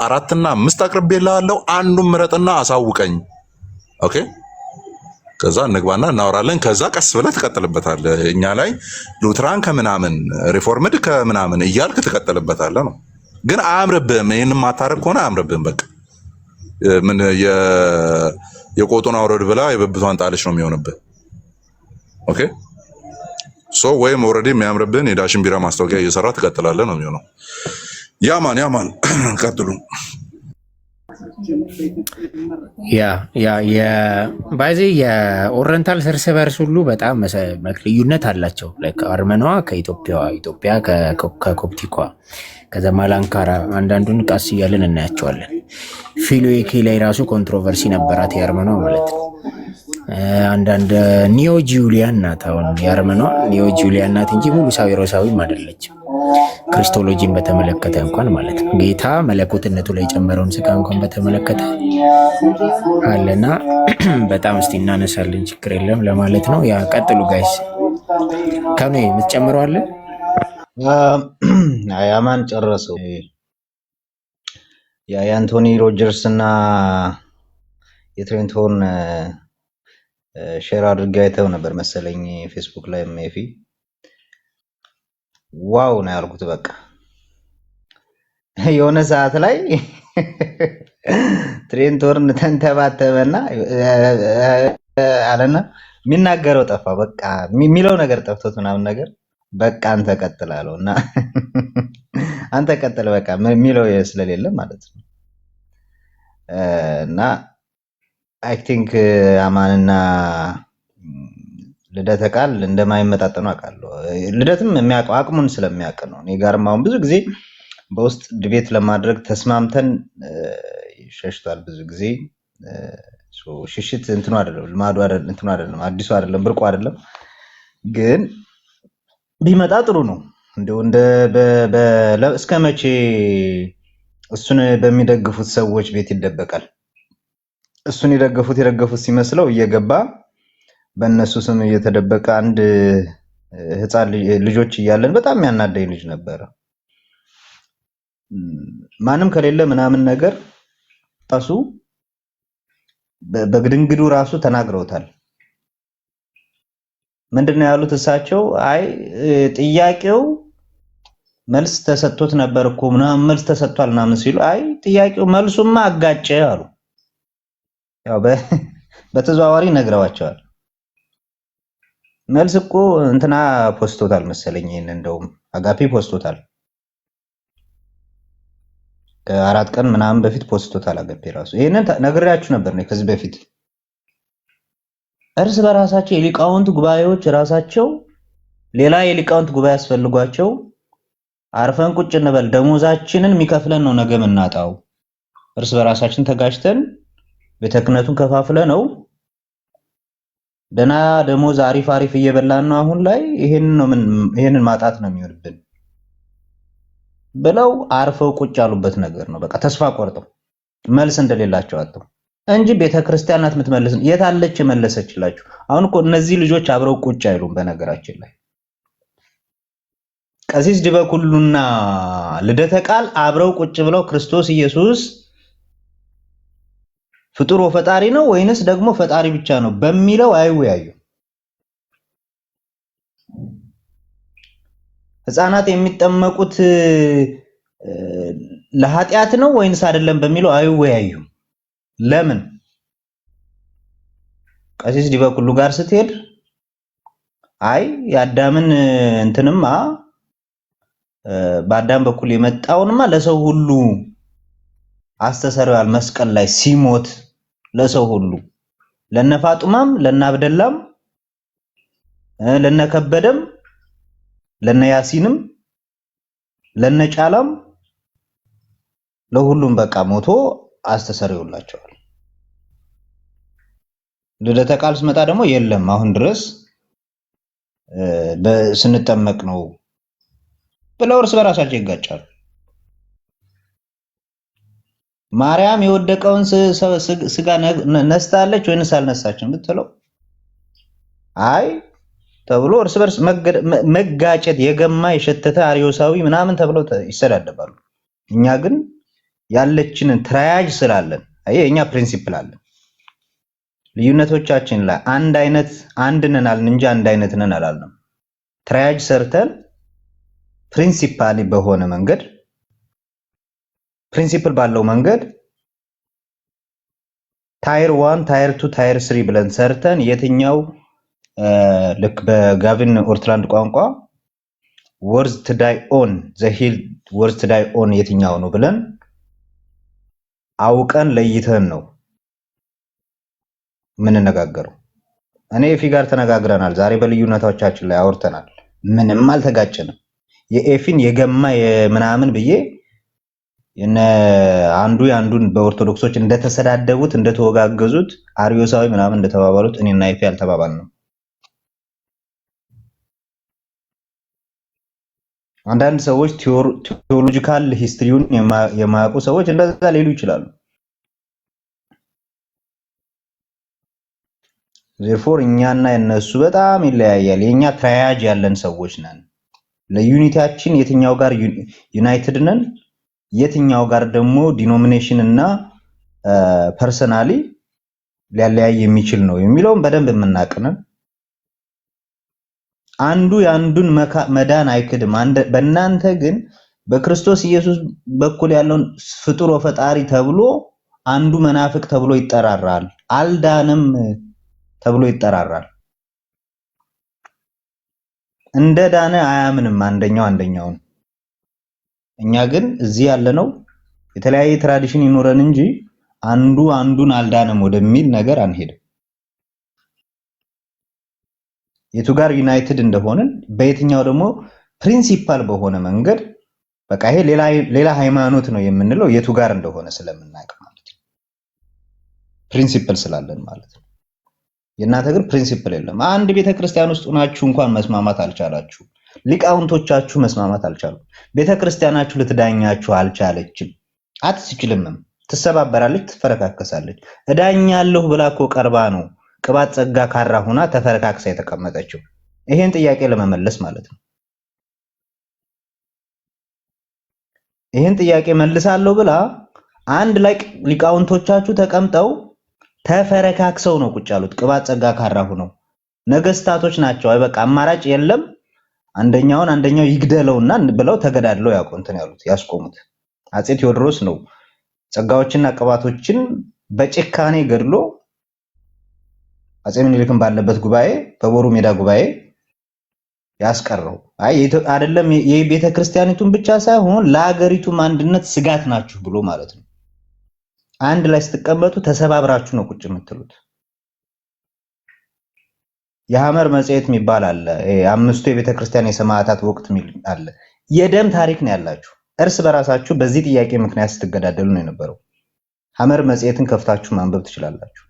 4 እና 5 አቅርቤልሃለሁ። አንዱን ምረጥና አሳውቀኝ። ኦኬ ከዛ እንግባና እናወራለን። ከዛ ቀስ ብለህ ትቀጥልበታለህ። እኛ ላይ ሉትራን ከምናምን ሪፎርምድ ከምናምን እያልክ ትቀጥልበታለህ ነው። ግን አያምርብህም። ይሄን ማታረግ ከሆነ አያምርብህም። በቃ ምን የቆጡን አውረድ ብላ የብብቷን ጣለች ነው የሚሆንብህ። ኦኬ ሶ ወይም ኦልሬዲ የሚያምርብህን የዳሽን ቢራ ማስታወቂያ እየሰራ ትቀጥላለህ ነው የሚሆነው። ያማን ቀጥሉ። ባይዜ የኦሪየንታል እርስ በርስ ሁሉ በጣም ልዩነት አላቸው። አርመኗ ኢትዮጵያ ከኮፕቲኳ ከዘማል አንካራ አንዳንዱን ቃስ እያለን እናያቸዋለን። ፊሎኬ ላይ ራሱ ኮንትሮቨርሲ ነበራት የአርመኗ ማለት ነው። አንዳንድ ኒዮ ጁሊያን ናት። አሁን የአርመኗ ኒዮ ጁሊያን ናት እንጂ ሙሉ ሳዊሮሳዊም አይደለችም። ክሪስቶሎጂን በተመለከተ እንኳን ማለት ነው ጌታ መለኮትነቱ ላይ የጨመረውን ስጋ እንኳን በተመለከተ አለና በጣም እስቲ እናነሳለን። ችግር የለም ለማለት ነው። ያ ቀጥሉ ጋይስ። ከኔ የምትጨምረው አለ? አያማን ጨረሰው። የአንቶኒ ሮጀርስ እና የትሬንቶን ሼር አድርጌ አይተው ነበር መሰለኝ ፌስቡክ ላይ ሜፊ ዋው ነው ያልኩት። በቃ የሆነ ሰዓት ላይ ትሬንቶርን ተንተባተበና አለና የሚናገረው ጠፋ። በቃ የሚለው ነገር ጠፍቶት ምናምን ነገር በቃ አንተ ቀጥል አለውና አንተ ቀጥል በቃ የሚለው ስለሌለ ማለት ነው። እና አይ ቲንክ አማንና ልደተ ቃል እንደማይመጣጠኑ አውቃለሁ። ልደትም የሚያውቀው አቅሙን ስለሚያውቅ ነው። እኔ ጋርም አሁን ብዙ ጊዜ በውስጥ ድቤት ለማድረግ ተስማምተን ሸሽቷል። ብዙ ጊዜ ሽሽት እንትኑ አይደለም፣ ልማዱ አይደለም፣ እንትኑ አይደለም፣ አዲሱ አይደለም፣ ብርቁ አይደለም። ግን ቢመጣ ጥሩ ነው። እንደው እስከ መቼ እሱን በሚደግፉት ሰዎች ቤት ይደበቃል? እሱን የደገፉት ሲመስለው እየገባ በእነሱ ስም እየተደበቀ አንድ ህፃን ልጆች እያለን በጣም የሚያናደኝ ልጅ ነበረ። ማንም ከሌለ ምናምን ነገር ጣሱ በግድንግዱ ራሱ ተናግረውታል። ምንድነው ያሉት እሳቸው? አይ ጥያቄው መልስ ተሰጥቶት ነበር እኮ ምናምን መልስ ተሰጥቷል ምናምን ሲሉ፣ አይ ጥያቄው መልሱማ አጋጨ አሉ። ያው በተዘዋዋሪ ነግረዋቸዋል። መልስ እኮ እንትና ፖስቶታል መሰለኝ። ይሄን እንደውም አጋፒ ፖስቶታል ከ4 ቀን ምናምን በፊት ፖስቶታል አጋፒ ራሱ። ይሄንን ነግሬያችሁ ነበር ነው ከዚህ በፊት። እርስ በራሳቸው የሊቃውንት ጉባኤዎች ራሳቸው ሌላ የሊቃውንት ጉባኤ ያስፈልጓቸው አርፈን ቁጭ እንበል፣ ደሞዛችንን የሚከፍለን ነው ነገ የምናጣው፣ እርስ በራሳችን ተጋጭተን ቤተ ክህነቱን ከፋፍለ ነው ደና ደሞዝ አሪፍ እየበላን ነው አሁን ላይ ይሄንን ማጣት ነው የሚሆንብን ብለው አርፈው ቁጭ ያሉበት ነገር ነው። በቃ ተስፋ ቆርጠው መልስ እንደሌላቸው አጥተው እንጂ ቤተክርስቲያን ናት የምትመልስ። የታለች መለሰችላችሁ? አሁን እኮ እነዚህ ልጆች አብረው ቁጭ አይሉም። በነገራችን ላይ ቀሲስ ዲበኩሉና ልደተ ቃል አብረው ቁጭ ብለው ክርስቶስ ኢየሱስ ፍጡር ፈጣሪ ነው ወይንስ ደግሞ ፈጣሪ ብቻ ነው በሚለው አይወያዩ። ህፃናት የሚጠመቁት ለኃጢአት ነው ወይንስ አይደለም በሚለው አይወያዩ። ለምን? ቀሲስ ዲበኩሉ ጋር ስትሄድ አይ የአዳምን እንትንማ በአዳም በኩል የመጣውንማ ለሰው ሁሉ አስተሰርዋል መስቀል ላይ ሲሞት ለሰው ሁሉ ለነፋጡማም ለነአብደላም ለነከበደም ለነያሲንም ለነጫላም ለሁሉም በቃ ሞቶ አስተሰርዮላቸዋል። ልደተ ቃል ስመጣ ደግሞ የለም አሁን ድረስ ስንጠመቅ ነው ብለው እርስ በራሳቸው ይጋጫሉ። ማርያም የወደቀውን ስጋ ነስታለች ወይንስ አልነሳችም ብትለው አይ ተብሎ እርስ በርስ መጋጨት የገማ የሸተተ አርዮሳዊ ምናምን ተብለው ይሰዳደባሉ። እኛ ግን ያለችንን ትራያጅ ስላለን የኛ ፕሪንሲፕል አለን። ልዩነቶቻችን ላይ አንድ ነን አልን እንጂ አንድ አይነት ነን አላልንም። ትራያጅ ሰርተን ፕሪንሲፓሊ በሆነ መንገድ ፕሪንሲፕል ባለው መንገድ ታየር 1 ታየር 2 ታየር 3 ብለን ሰርተን የትኛው ልክ በጋቪን ኦርትላንድ ቋንቋ ወርዝ ቱ ዳይ ኦን ዘ ሂል ወርዝ ቱ ዳይ ኦን የትኛው ነው ብለን አውቀን ለይተን ነው የምንነጋገረው። እኔ ኤፊ ጋር ተነጋግረናል። ዛሬ በልዩነቶቻችን ላይ አውርተናል። ምንም አልተጋጨንም። የኤፊን የገማ የምናምን ብዬ አንዱን በኦርቶዶክሶች እንደተሰዳደቡት እንደተወጋገዙት አርዮሳዊ ምናምን እንደተባባሉት እኔና ኤፊ አልተባባልንም። አንዳንድ ሰዎች ቴዎሎጂካል ሂስትሪውን የማያውቁ ሰዎች እንደዛ ሊሉ ይችላሉ። ዜርፎር እኛና የነሱ በጣም ይለያያል። የኛ ትራያጅ ያለን ሰዎች ነን። ለዩኒቲያችን የትኛው ጋር ዩናይትድ ነን፣ የትኛው ጋር ደግሞ ዲኖሚኔሽን እና ፐርሰናሊ ሊያለያይ የሚችል ነው የሚለውን በደንብ የምናውቅነን። አንዱ የአንዱን መዳን አይክድም። በእናንተ ግን በክርስቶስ ኢየሱስ በኩል ያለውን ፍጡር ወፈጣሪ ተብሎ አንዱ መናፍቅ ተብሎ ይጠራራል፣ አልዳንም ተብሎ ይጠራራል። እንደ ዳነ አያምንም አንደኛውን። እኛ ግን እዚህ ያለነው የተለያየ ትራዲሽን ይኖረን እንጂ አንዱ አንዱን አልዳንም ወደሚል ነገር አንሄድም። የቱ ጋር ዩናይትድ እንደሆነን በየትኛው ደግሞ ፕሪንሲፓል በሆነ መንገድ በቃ ይሄ ሌላ ሃይማኖት ነው የምንለው የቱ ጋር እንደሆነ ስለምናውቅ ማለት ነው። ፕሪንሲፕል ስላለን ማለት ነው። የእናንተ ግን ፕሪንሲፕል የለም። አንድ ቤተክርስቲያን ውስጥ ሆናችሁ እንኳን መስማማት አልቻላችሁ። ሊቃውንቶቻችሁ መስማማት አልቻሉም። ቤተክርስቲያናችሁ ልትዳኛችሁ አልቻለችም። አትችልምም። ትሰባበራለች፣ ትፈረካከሳለች። እዳኛለሁ ብላ እኮ ቀርባ ነው ቅባት ጸጋ ካራ ሆና ተፈረካክሳ የተቀመጠችው። ይሄን ጥያቄ ለመመለስ ማለት ነው። ይሄን ጥያቄ መልሳለሁ ብላ አንድ ላይ ሊቃውንቶቻችሁ ተቀምጠው ተፈረካክሰው ነው ቁጭ ያሉት። ቅባት ጸጋ ካራ ሆነው ነገስታቶች ናቸው። አይ በቃ አማራጭ የለም አንደኛው ይግደለውና ብለው ተገዳድለው ያሉት ያስቆሙት አፄ ቴዎድሮስ ነው። ጸጋዎችና ቅባቶችን በጭካኔ ገድሎ አፄ ምኒልክን ባለበት ጉባኤ በቦሩ ሜዳ ጉባኤ ያስቀረው። አይደለም የቤተ ክርስቲያኒቱን ብቻ ሳይሆን ለሀገሪቱም አንድነት ስጋት ናችሁ ብሎ ማለት ነው። አንድ ላይ ስትቀመጡ ተሰባብራችሁ ነው ቁጭ የምትሉት። የሐመር መጽሔት የሚባል አለ። አምስቱ የቤተ ክርስቲያን የሰማዕታት ወቅት የሚል አለ። የደም ታሪክ ነው ያላችሁ። እርስ በራሳችሁ በዚህ ጥያቄ ምክንያት ስትገዳደሉ ነው የነበረው። ሐመር መጽሔትን ከፍታችሁ ማንበብ ትችላላችሁ።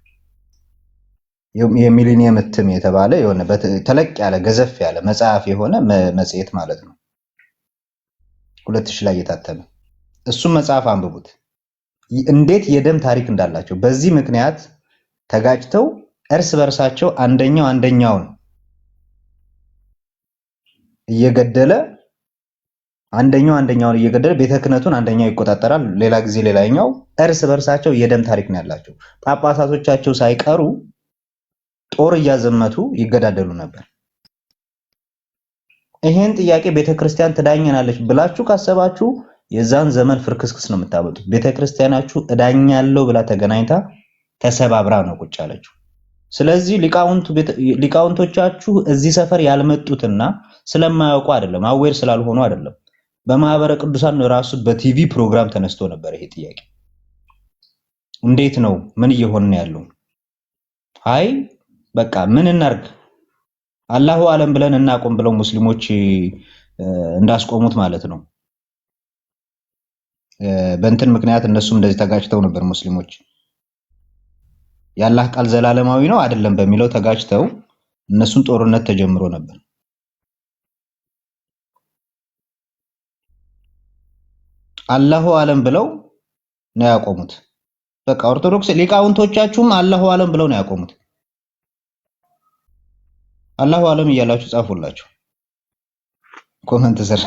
የሚሊኒየም እትም የተባለ የሆነ ተለቅ ያለ ገዘፍ ያለ መጽሐፍ የሆነ መጽሔት ማለት ነው። 2000 ላይ የታተመ እሱም መጽሐፍ አንብቡት። እንዴት የደም ታሪክ እንዳላቸው በዚህ ምክንያት ተጋጭተው እርስ በርሳቸው አንደኛውን እየገደለ አንደኛውን እየገደለ ቤተ ክህነቱን አንደኛው ይቆጣጠራል። ሌላ ጊዜ ሌላኛው እርስ በርሳቸው የደም ታሪክ ነው ያላቸው። ጳጳሳቶቻቸው ሳይቀሩ ጦር እያዘመቱ ይገዳደሉ ነበር። ይሄን ጥያቄ ቤተክርስቲያን ትዳኘናለች ብላችሁ ካሰባችሁ የዛን ዘመን ፍርክስክስ ነው የምታመጡት። ቤተክርስቲያናችሁ እዳኛለሁ ብላ ተገናኝታ ተሰባብራ ነው ቁጭ ያለችው። ስለዚህ ሊቃውንቶቻችሁ እዚህ ሰፈር ያልመጡትና ስለማያውቁ አይደለም፣ አዌር ስላልሆኑ አይደለም። በማህበረ ቅዱሳን ራሱ በቲቪ ፕሮግራም ተነስቶ ነበር ይሄ ጥያቄ። እንዴት ነው ምን እየሆነ ያለው? አይ በቃ ምን እናርግ አላሁ አለም ብለን እናቆም ብለው ሙስሊሞች እንዳስቆሙት ማለት ነው። በእንትን ምክንያት እነሱም እንደዚህ ተጋጭተው ነበር። ሙስሊሞች የአላህ ቃል ዘላለማዊ ነው አይደለም በሚለው ተጋጭተው እነሱን ጦርነት ተጀምሮ ነበር። አላሁ አለም ብለው ነው ያቆሙት። በቃ ኦርቶዶክስ ሊቃውንቶቻችሁም አላሁ አለም ብለው ነው ያቆሙት። አላሁ አለም እያላችሁ ጻፉላችሁ ኮመንት ስር።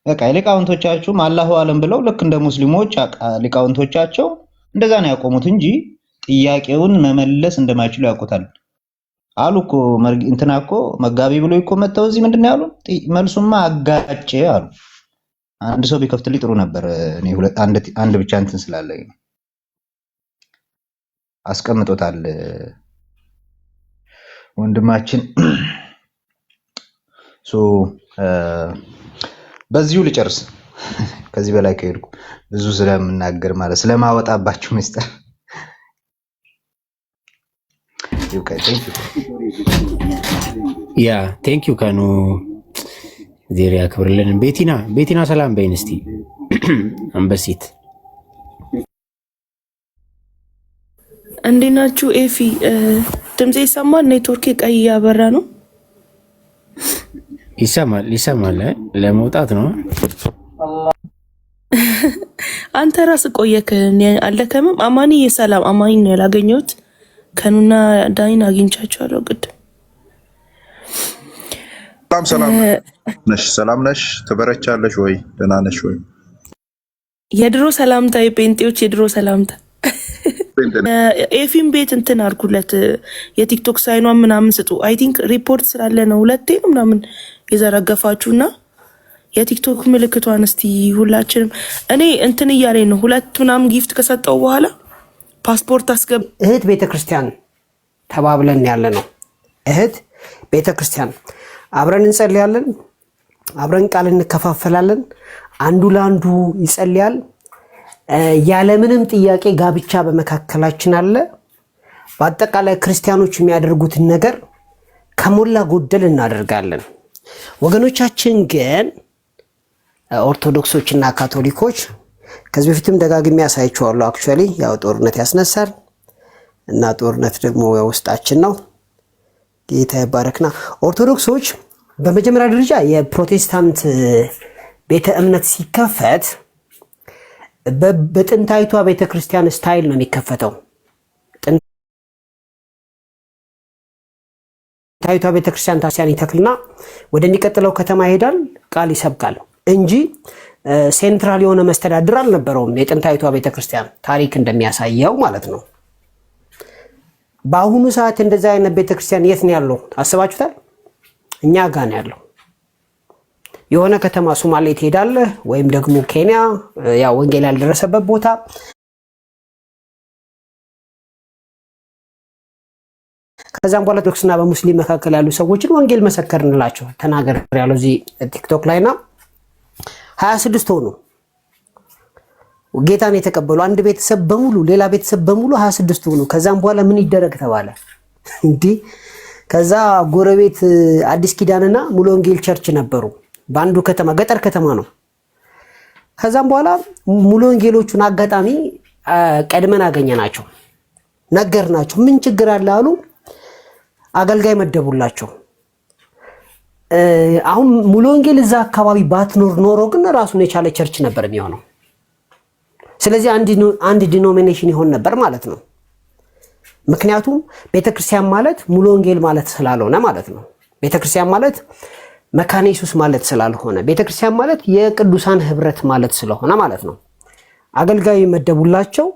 በቃ ሊቃውንቶቻችሁም አላሁ አለም ብለው ልክ እንደ ሙስሊሞች ሊቃውንቶቻቸው እንደዛ ነው ያቆሙት እንጂ ጥያቄውን መመለስ እንደማይችሉ ያውቁታል አሉ እኮ። እንትና እኮ መጋቢ ብሎ እኮ መተው እዚህ ምንድነው ያሉ? መልሱማ አጋጨ አሉ። አንድ ሰው ቢከፍትልኝ ጥሩ ነበር። እኔ አንድ ብቻ እንትን ስላለኝ አስቀምጦታል ወንድማችን። በዚሁ ልጨርስ። ከዚህ በላይ ከሄድኩ ብዙ ስለምናገር ማለት ስለማወጣባችሁ ሚስጥር ያ ቴንክ ዩ ከኑ ዜር ያክብርልን። ቤቲና ሰላም በይን እስቲ አንበሲት እንዴት ናችሁ? ኤፊ ድምጼ ይሰማል? ኔትወርክ ቀይ ያበራ ነው። ይሰማል። ለመውጣት ነው። አንተ ራስ ቆየክ አልደከመም? አማኒ የሰላም አማኒ ነው ያላገኘሁት። ከኑና ዳኒን አግኝቻቸዋለሁ ቅድም። ሰላም ነሽ? ትበረቻለሽ ወይ? ደህና ነሽ ወይ? የድሮ ሰላምታ፣ የጴንጤዎች የድሮ ሰላምታ። ኤፊም ቤት እንትን አድርጉለት፣ የቲክቶክ ሳይኗን ምናምን ስጡ። አይ ቲንክ ሪፖርት ስላለ ነው ሁለቴ ነው ምናምን የዘረገፋችሁና የቲክቶክ ምልክቷን እስቲ ሁላችንም እኔ እንትን እያለኝ ነው። ሁለት ምናምን ጊፍት ከሰጠው በኋላ ፓስፖርት አስገብ እህት ቤተክርስቲያን ተባብለን ያለ ነው። እህት ቤተክርስቲያን አብረን እንጸልያለን፣ አብረን ቃል እንከፋፈላለን፣ አንዱ ለአንዱ ይጸልያል። ያለምንም ጥያቄ ጋብቻ በመካከላችን አለ። በአጠቃላይ ክርስቲያኖች የሚያደርጉትን ነገር ከሞላ ጎደል እናደርጋለን። ወገኖቻችን ግን ኦርቶዶክሶችና ካቶሊኮች ከዚህ በፊትም ደጋግሜ ያሳያችኋለሁ። አክቹአሊ ያው ጦርነት ያስነሳል እና ጦርነት ደግሞ ውስጣችን ነው። ጌታ ይባረክና ኦርቶዶክሶች በመጀመሪያ ደረጃ የፕሮቴስታንት ቤተ እምነት ሲከፈት በጥንታይቷ ቤተክርስቲያን ስታይል ነው የሚከፈተው። ጥንታይቷ ቤተክርስቲያን ታሲያን ይተክልና ወደሚቀጥለው ከተማ ይሄዳል፣ ቃል ይሰብካል እንጂ ሴንትራል የሆነ መስተዳድር አልነበረውም። የጥንታይቷ ቤተክርስቲያን ታሪክ እንደሚያሳየው ማለት ነው። በአሁኑ ሰዓት እንደዛ አይነት ቤተክርስቲያን የት ነው ያለው? አስባችሁታል? እኛ ጋር ነው ያለው። የሆነ ከተማ ሶማሌ ትሄዳለህ ወይም ደግሞ ኬንያ፣ ያው ወንጌል ያልደረሰበት ቦታ ከዛም በኋላ ኦርቶዶክስና በሙስሊም መካከል ያሉ ሰዎችን ወንጌል መሰከርንላቸው ተናገር ያለው እዚህ ቲክቶክ ላይና 26 ሆኑ ጌታን የተቀበሉ አንድ ቤተሰብ በሙሉ ሌላ ቤተሰብ በሙሉ 26 ሆኑ። ከዛም በኋላ ምን ይደረግ ተባለ እንዴ? ከዛ ጎረቤት አዲስ ኪዳንና ሙሉ ወንጌል ቸርች ነበሩ በአንዱ ከተማ፣ ገጠር ከተማ ነው። ከዛም በኋላ ሙሉ ወንጌሎቹን አጋጣሚ ቀድመን አገኘናቸው፣ ነገርናቸው። ምን ችግር አለ አሉ። አገልጋይ መደቡላቸው። አሁን ሙሉ ወንጌል እዛ አካባቢ ባትኖር ኖሮ ግን ራሱን የቻለ ቸርች ነበር የሚሆነው። ስለዚህ አንድ ዲኖሚኔሽን ይሆን ነበር ማለት ነው። ምክንያቱም ቤተክርስቲያን ማለት ሙሉ ወንጌል ማለት ስላልሆነ ማለት ነው። ቤተክርስቲያን ማለት መካነ ኢየሱስ ማለት ስላልሆነ፣ ቤተክርስቲያን ማለት የቅዱሳን ህብረት ማለት ስለሆነ ማለት ነው። አገልጋይ መደቡላቸው።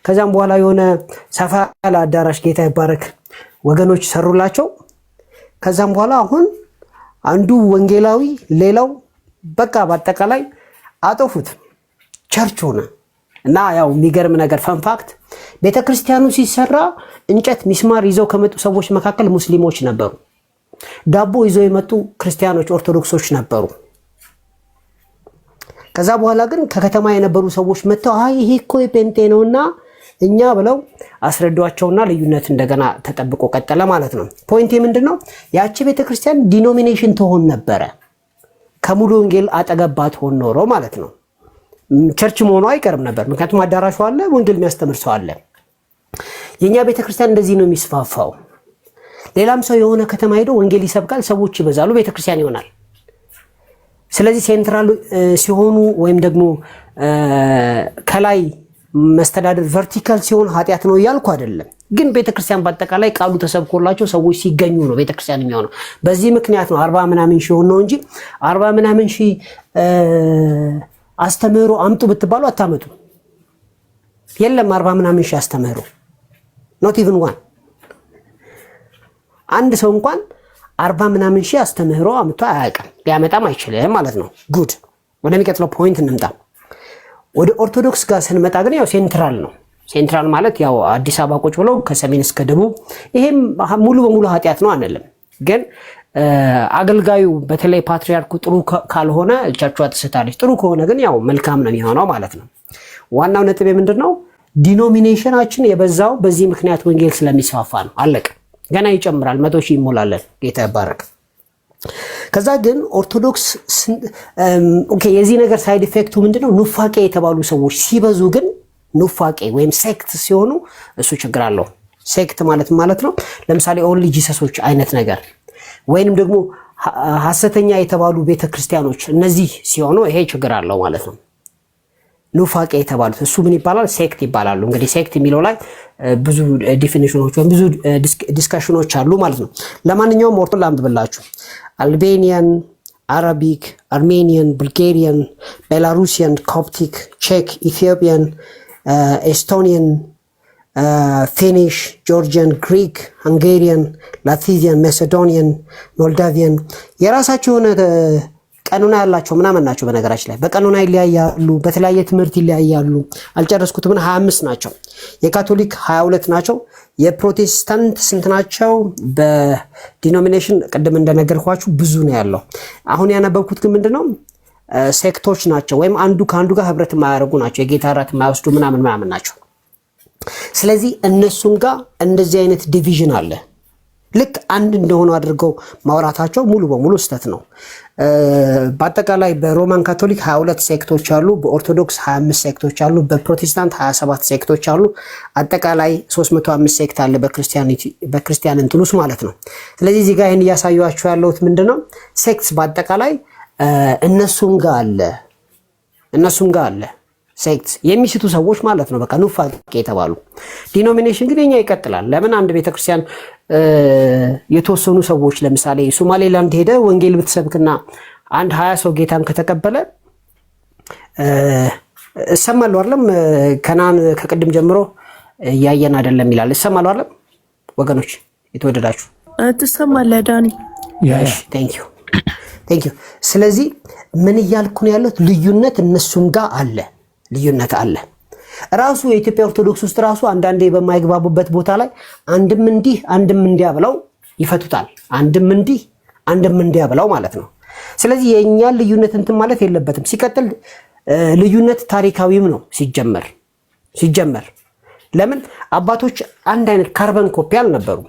ከዛም በኋላ የሆነ ሰፋ ያለ አዳራሽ ጌታ ይባረክ ወገኖች ሰሩላቸው። ከዛም በኋላ አሁን አንዱ ወንጌላዊ ሌላው በቃ በአጠቃላይ አጠፉት፣ ቸርች ሆነ እና ያው የሚገርም ነገር ፈንፋክት ቤተክርስቲያኑ ሲሰራ እንጨት ሚስማር ይዘው ከመጡ ሰዎች መካከል ሙስሊሞች ነበሩ። ዳቦ ይዘው የመጡ ክርስቲያኖች ኦርቶዶክሶች ነበሩ። ከዛ በኋላ ግን ከከተማ የነበሩ ሰዎች መጥተው አይ ይሄ እኮ የጴንጤ ነውና እኛ ብለው አስረዷቸውና ልዩነት እንደገና ተጠብቆ ቀጠለ ማለት ነው። ፖይንት ምንድነው? ያቺ ቤተክርስቲያን ዲኖሚኔሽን ትሆን ነበረ ከሙሉ ወንጌል አጠገባት ሆኖ ኖሮ ማለት ነው። ቸርች መሆኑ አይቀርም ነበር፣ ምክንያቱም አዳራሹ አለ፣ ወንጌል የሚያስተምር ሰው አለ። የኛ ቤተክርስቲያን እንደዚህ ነው የሚስፋፋው። ሌላም ሰው የሆነ ከተማ ሄዶ ወንጌል ይሰብካል፣ ሰዎች ይበዛሉ፣ ቤተክርስቲያን ይሆናል። ስለዚህ ሴንትራል ሲሆኑ ወይም ደግሞ ከላይ መስተዳደር ቨርቲካል ሲሆን ኃጢአት ነው እያልኩ አይደለም። ግን ቤተክርስቲያን በአጠቃላይ ቃሉ ተሰብኮላቸው ሰዎች ሲገኙ ነው ቤተክርስቲያን የሚሆነው። በዚህ ምክንያት ነው 40 ምናምን ሺህ ሆኖ እንጂ 40 ምናምን ሺህ አስተምህሮ አምጡ ብትባሉ አታመጡ። የለም 40 ምናምን ሺህ አስተምህሮ ኖት ኢቭን ዋን አንድ ሰው እንኳን 40 ምናምን ሺህ አስተምህሮ አምጥቶ አያውቅም፣ ሊያመጣም አይችልም ማለት ነው። ጉድ ወደሚቀጥለው ፖይንት እንምጣ። ወደ ኦርቶዶክስ ጋር ስንመጣ ግን ያው ሴንትራል ነው። ሴንትራል ማለት ያው አዲስ አበባ ቁጭ ብለው ከሰሜን እስከ ደቡብ፣ ይሄም ሙሉ በሙሉ ኃጢአት ነው አንልም። ግን አገልጋዩ በተለይ ፓትሪያርኩ ጥሩ ካልሆነ ቸርቿ ትስታለች፣ ጥሩ ከሆነ ግን ያው መልካም ነው የሚሆነው ማለት ነው። ዋናው ነጥብ ምንድነው? ዲኖሚኔሽናችን የበዛው በዚህ ምክንያት ወንጌል ስለሚስፋፋ ነው። አለቀ። ገና ይጨምራል፣ 100 ሺህ ይሞላለን። ጌታ ይባረክ። ከዛ ግን ኦርቶዶክስ ኦኬ፣ የዚህ ነገር ሳይድ ኢፌክቱ ምንድነው? ኑፋቄ የተባሉ ሰዎች ሲበዙ ግን ኑፋቄ ወይም ሴክት ሲሆኑ እሱ ችግር አለው። ሴክት ማለት ነው ለምሳሌ ኦንሊ ጂሰሶች አይነት ነገር ወይንም ደግሞ ሐሰተኛ የተባሉ ቤተክርስቲያኖች እነዚህ ሲሆኑ ይሄ ችግር አለው ማለት ነው። ኑፋቄ የተባሉት እሱ ምን ይባላል? ሴክት ይባላሉ። እንግዲህ ሴክት የሚለው ላይ ብዙ ዲፊኒሽኖች ወይም ብዙ ዲስከሽኖች አሉ ማለት ነው። ለማንኛውም ኦርቶ ላንብብላችሁ። አልቤኒያን፣ አረቢክ፣ አርሜኒያን፣ ቡልጋሪያን፣ ቤላሩሲያን፣ ኮፕቲክ፣ ቼክ፣ ኢትዮጵያን፣ ኤስቶኒያን፣ ፊኒሽ፣ ጆርጂያን፣ ግሪክ፣ ሃንጋሪያን፣ ላትቪያን፣ ማሴዶኒያን፣ ሞልዳቪያን የራሳቸው የሆነ ቀኖና ያላቸው ምናምን ናቸው። በነገራችን ላይ በቀኖና ይለያያሉ፣ በተለያየ ትምህርት ይለያያሉ። አልጨረስኩትም። 25 ናቸው። የካቶሊክ 22 ናቸው። የፕሮቴስታንት ስንት ናቸው? በዲኖሚኔሽን ቅድም እንደነገርኳችሁ ብዙ ነው ያለው። አሁን ያነበብኩት ግን ምንድነው ሴክቶች ናቸው፣ ወይም አንዱ ከአንዱ ጋር ህብረት የማያደርጉ ናቸው፣ የጌታ እራት የማይወስዱ ምናምን ናቸው። ስለዚህ እነሱም ጋር እንደዚህ አይነት ዲቪዥን አለ። ልክ አንድ እንደሆኑ አድርገው ማውራታቸው ሙሉ በሙሉ ስህተት ነው። በአጠቃላይ በሮማን ካቶሊክ 22 ሴክቶች አሉ፣ በኦርቶዶክስ 25 ሴክቶች አሉ፣ በፕሮቴስታንት 27 ሴክቶች አሉ። አጠቃላይ 305 ሴክት አለ በክርስቲያን እንትሉስ ማለት ነው። ስለዚህ እዚህ ጋር ይህን እያሳዩችሁ ያለሁት ምንድነው ሴክትስ በአጠቃላይ እነሱም ጋር አለ ሴክት የሚስቱ ሰዎች ማለት ነው። በቃ ኑፋቄ የተባሉ ዲኖሚኔሽን ግን የኛ ይቀጥላል። ለምን አንድ ቤተክርስቲያን የተወሰኑ ሰዎች ለምሳሌ ሶማሌላንድ ሄደ ወንጌል ብትሰብክና አንድ 20 ሰው ጌታን ከተቀበለ እሰማለሁ አይደለም? ከናን ከቅድም ጀምሮ እያየን አይደለም ይላል። እሰማለሁ አይደለም ወገኖች? የተወደዳችሁ ትሰማለህ ዳኒ? እሺ ቴንክ ዩ። ስለዚህ ምን እያልኩ ነው ያለሁት? ልዩነት እነሱም ጋር አለ፣ ልዩነት አለ። ራሱ የኢትዮጵያ ኦርቶዶክስ ውስጥ ራሱ አንዳንዴ በማይግባቡበት ቦታ ላይ አንድም እንዲህ አንድም እንዲያ ብለው ይፈቱታል። አንድም እንዲህ አንድም እንዲያ ብለው ማለት ነው። ስለዚህ የእኛን ልዩነት እንትን ማለት የለበትም። ሲቀጥል ልዩነት ታሪካዊም ነው ሲጀመር ለምን አባቶች አንድ አይነት ካርበን ኮፒ አልነበሩም።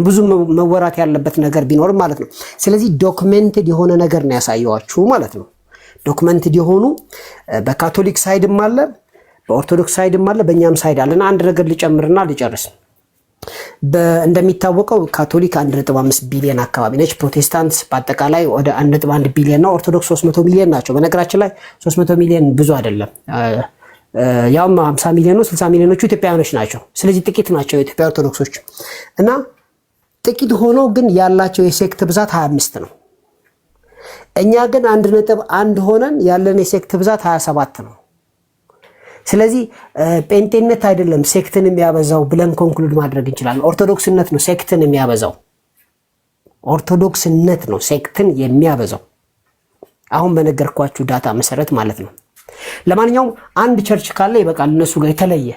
ብዙ መወራት ያለበት ነገር ቢኖርም ማለት ነው። ስለዚህ ዶክመንትድ የሆነ ነገር ነው ያሳየዋችሁ ማለት ነው። ዶክመንትድ የሆኑ በካቶሊክ ሳይድም አለ፣ በኦርቶዶክስ ሳይድም አለ፣ በእኛም ሳይድ አለና አንድ ነገር ልጨምርና ልጨርስ። እንደሚታወቀው ካቶሊክ 1.5 ቢሊዮን አካባቢ ነች። ፕሮቴስታንት በአጠቃላይ ወደ 1.1 ቢሊዮን ነው። ኦርቶዶክስ 300 ሚሊዮን ናቸው። በነገራችን ላይ 300 ሚሊዮን ብዙ አይደለም። ያውም 50 ሚሊዮን ነው። 60 ሚሊዮኖቹ ኢትዮጵያውያኖች ናቸው። ስለዚህ ጥቂት ናቸው የኢትዮጵያ ኦርቶዶክሶች እና ጥቂት ሆኖ ግን ያላቸው የሴክት ብዛት 25 ነው። እኛ ግን 1.1 ሆነን ያለን የሴክት ብዛት 27 ነው። ስለዚህ ጴንጤነት አይደለም ሴክትን የሚያበዛው ብለን ኮንክሉድ ማድረግ እንችላለን። ኦርቶዶክስነት ነው ሴክትን የሚያበዛው። ኦርቶዶክስነት ነው ሴክትን የሚያበዛው አሁን በነገርኳችሁ ዳታ መሰረት ማለት ነው። ለማንኛውም አንድ ቸርች ካለ ይበቃል። እነሱ ጋር የተለየ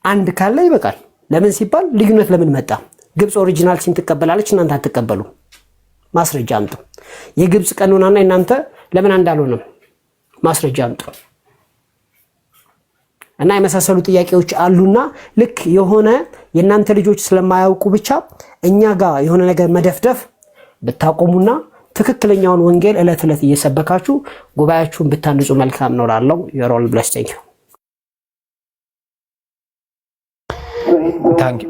አንድ ካለ ይበቃል። ለምን ሲባል ልዩነት ለምን መጣ? ግብጽ ኦሪጂናል ሲን ትቀበላለች፣ እናንተ አትቀበሉ። ማስረጃ አምጡ። የግብጽ ቀኖናና እናንተ ለምን እንዳልሆነም ማስረጃ አምጡ። እና የመሳሰሉ ጥያቄዎች አሉና ልክ የሆነ የእናንተ ልጆች ስለማያውቁ ብቻ እኛ ጋር የሆነ ነገር መደፍደፍ ብታቆሙና ትክክለኛውን ወንጌል ዕለት ዕለት እየሰበካችሁ ጉባኤያችሁን ብታንጹ መልካም ነው ላለው የሮል ብለስ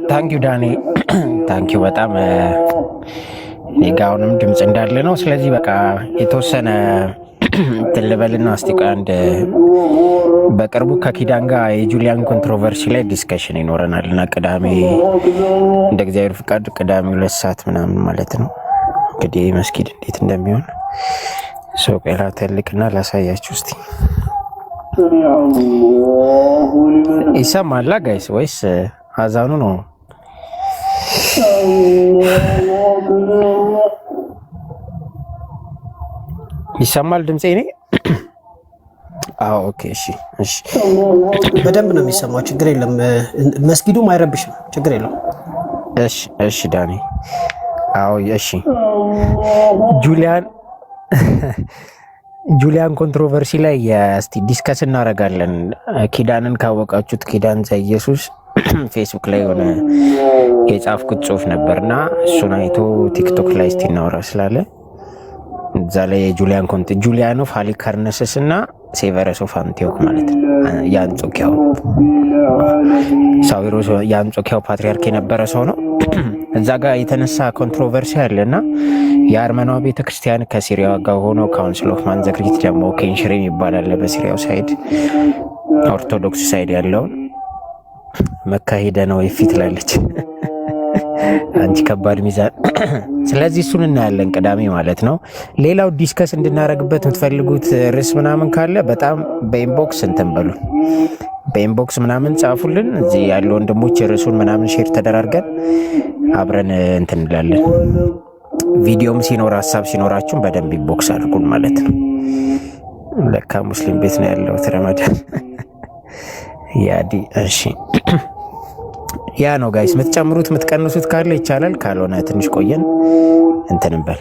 ታንክ ዩ ዳኒ ታንክ ዩ በጣም ኔጋውንም ድምጽ እንዳለ ነው። ስለዚህ በቃ የተወሰነ ትልበልና እስቲ ቆይ አንድ በቅርቡ ከኪዳን ጋር የጁሊያን ኮንትሮቨርሲ ላይ ዲስከሽን ይኖረናል እና ቅዳሜ እንደ እግዚአብሔር ፍቃድ ቅዳሜ 2 ሰዓት ምናምን ማለት ነው። እንግዲህ መስጊድ እንዴት እንደሚሆን ሰው ቀላ ተልክና ላሳያችሁ እስቲ። ይሰማላ ጋይስ ወይስ አዛኑ ነው? ይሰማል ድምጼ እኔ? አዎ ኦኬ እሺ እሺ በደንብ ነው የሚሰማው። ችግር የለም። መስጊዱም አይረብሽም። ችግር የለም። እሺ እሺ ዳኒ አዎ እሺ ጁሊያን ኮንትሮቨርሲ ላይ እስቲ ዲስከስ እናደርጋለን። ኪዳንን ካወቃችሁት ኪዳን ዘኢየሱስ ፌስቡክ ላይ ሆነ የጻፍኩት ጽሁፍ ነበርና እሱን አይቶ ቲክቶክ ላይ እስቲ እናወራ ስላለ እዛ ላይ ጁሊያን ኦፍ ሃሊካርነስስ እና ሴቨረስ ኦፍ አንቲዮክ ማለት ነው። የአንጾኪያው ሳዊሮስ የአንጾኪያው ፓትሪያርክ የነበረ ሰው ነው። እዛ ጋር የተነሳ ኮንትሮቨርሲ አለና የአርመናዋ ቤተክርስቲያን ከሲሪያ ጋር ሆኖ ካውንስል ኦፍ ማንዘክሪት ደግሞ ኬንሽሬም ይባላል በሲሪያው ሳይድ ኦርቶዶክስ ሳይድ ያለውን መካሄደ ነው ይፊት ላለች አንቺ ከባድ ሚዛን። ስለዚህ እሱን እናያለን ቅዳሜ ማለት ነው። ሌላው ዲስከስ እንድናረግበት የምትፈልጉት ርዕስ ምናምን ካለ በጣም በኢንቦክስ እንትን በሉ፣ በኢንቦክስ ምናምን ጻፉልን። እዚህ ያሉ ወንድሞች ርዕሱን ምናምን ሼር ተደራርገን አብረን እንትን እንላለን። ቪዲዮም ሲኖር ሀሳብ ሲኖራችሁን በደንብ ኢንቦክስ አድርጉን ማለት ነው። ለካ ሙስሊም ቤት ነው ያለው ረመዳን ያዲ። እሺ ያ ነው ጋይስ። የምትጨምሩት የምትቀንሱት ካለ ይቻላል፣ ካልሆነ ትንሽ ቆየን እንትን እንበል።